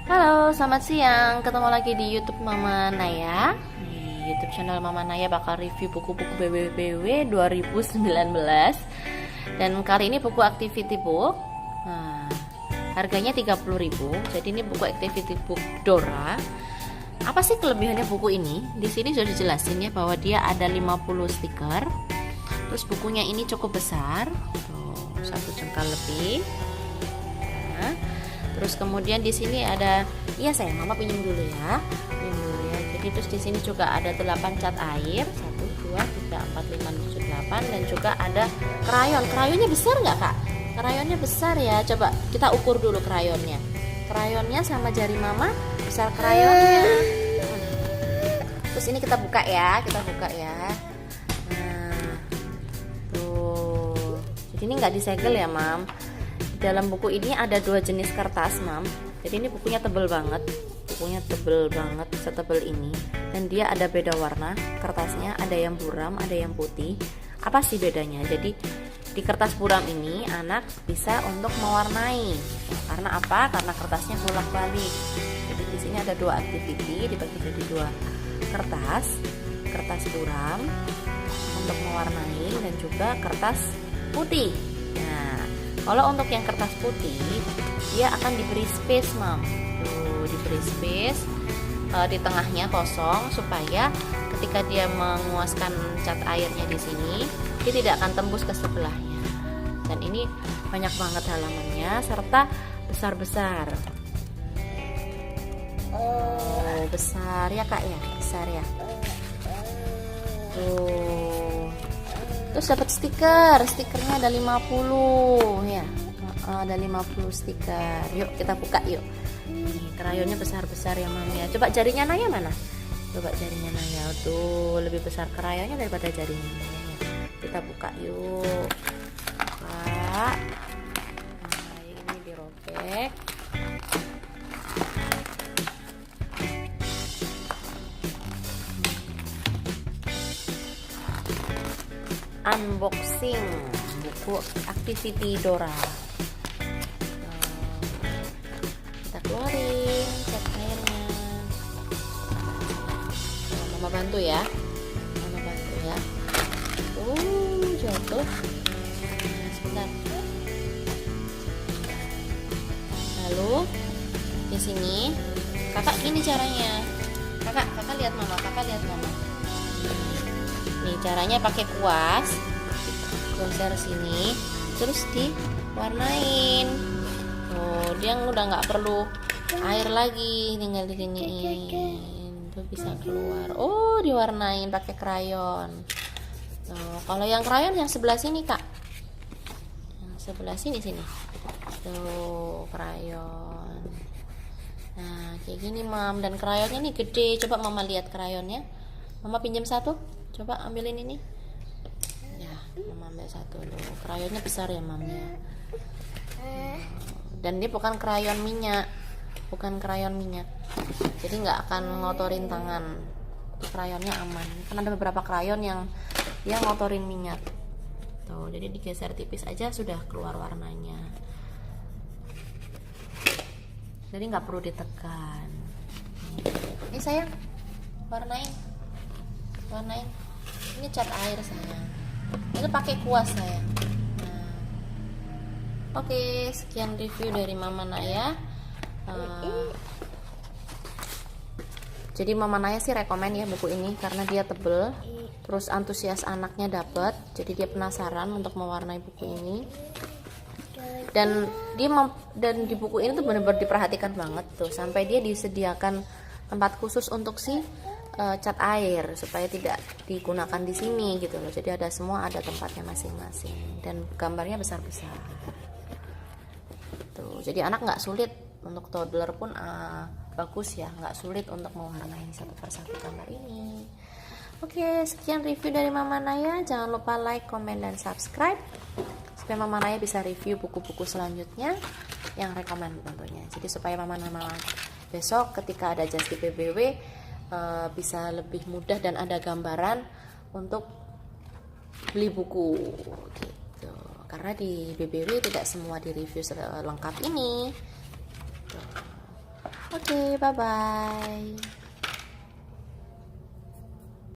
Halo, selamat siang. Ketemu lagi di YouTube Mama Naya. Di YouTube channel Mama Naya bakal review buku-buku BWBW 2019. Dan kali ini buku activity book. Nah, harganya 30.000. Jadi ini buku activity book Dora. Apa sih kelebihannya buku ini? Di sini sudah dijelasin ya bahwa dia ada 50 stiker. Terus bukunya ini cukup besar. Tuh, 1 jengkal lebih. Nah, terus kemudian di sini ada, iya sayang, mama pinjam dulu ya. Jadi terus di sini juga ada 8 cat air, 1, 2, 3, 4, 5, 6, 7, 8, dan juga ada krayon. Krayonnya besar nggak kak? Krayonnya besar ya. Coba kita ukur dulu krayonnya. Krayonnya sama jari mama besar krayonnya. Terus ini kita buka ya, Nah, tuh. Jadi ini nggak disegel ya, mam. Dalam buku ini ada 2 jenis kertas, mam. Jadi ini bukunya tebel banget, setebel ini. Dan dia ada beda warna kertasnya, ada yang buram, ada yang putih. Apa sih bedanya? Jadi di kertas buram ini anak bisa untuk mewarnai. Karena apa? Karena kertasnya bolak-balik. Jadi di sini ada 2 activity dibagi jadi 2 kertas buram untuk mewarnai dan juga kertas putih. Nah, kalau untuk yang kertas putih, dia akan diberi space, mam. Tuh, diberi space di tengahnya kosong supaya ketika dia menguaskan cat airnya di sini, dia tidak akan tembus ke sebelahnya. Dan ini banyak banget halamannya serta besar-besar. Oh, besar ya kak ya, besar ya. Tuh. Terus dapat stikernya ada 50 ya. Ada 50 stiker. Yuk kita buka yuk. Nih, krayonnya besar-besar ya mam ya. Coba jarinya Naya mana? Coba jarinya Naya. Tuh, lebih besar krayonnya daripada jarinya Naya. Kita buka yuk. Buka. Nah, ini dirobek. Unboxing buku activity Dora. Kita keluarin cat airnya. Mama bantu ya. Jatuh. Sebentar. Lalu di sini kakak gini caranya. Kakak lihat mama. Nih caranya pakai kuas, geser sini, terus diwarnain. Oh, dia udah nggak perlu air lagi, tinggal diginiin, tuh bisa keluar. Oh, diwarnain pakai krayon. Tuh, kalau yang krayon yang sebelah sini kak, yang sebelah sini. Tuh krayon. Nah kayak gini mam, dan krayonnya nih gede. Coba mama lihat krayonnya. Mama pinjam 1. Coba ambilin ini. Ya, mama ambil 1 dulu. Krayonnya besar ya, mam ya. Dan dia bukan krayon minyak. Jadi nggak akan ngotorin tangan. Krayonnya aman. Kan ada beberapa krayon yang dia ngotorin minyak. Tuh, jadi digeser tipis aja sudah keluar warnanya. Jadi nggak perlu ditekan. Ini sayang, warnain. Ini cat air sayang. Itu pakai kuas sayang. Nah, oke, sekian review dari Mama Naya. Jadi Mama Naya sih rekomen ya buku ini karena dia tebel. Terus antusias anaknya dapet. Jadi dia penasaran untuk mewarnai buku ini. Dan di buku ini tuh benar-benar diperhatikan banget tuh, sampai dia disediakan tempat khusus untuk si cat air supaya tidak digunakan di sini gitu loh. Jadi ada tempatnya masing-masing dan gambarnya besar-besar. Tuh, jadi anak nggak sulit, untuk toddler pun bagus ya, nggak sulit untuk mewarnai satu persatu gambar ini. Oke, sekian review dari Mama Naya. Jangan lupa like, comment, dan subscribe supaya Mama Naya bisa review buku-buku selanjutnya yang rekomend tentunya. Jadi supaya Mama Naya besok ketika ada Just di BBW bisa lebih mudah dan ada gambaran untuk beli buku gitu. Karena di BBW tidak semua di review lengkap ini. Tuh. Oke, bye-bye.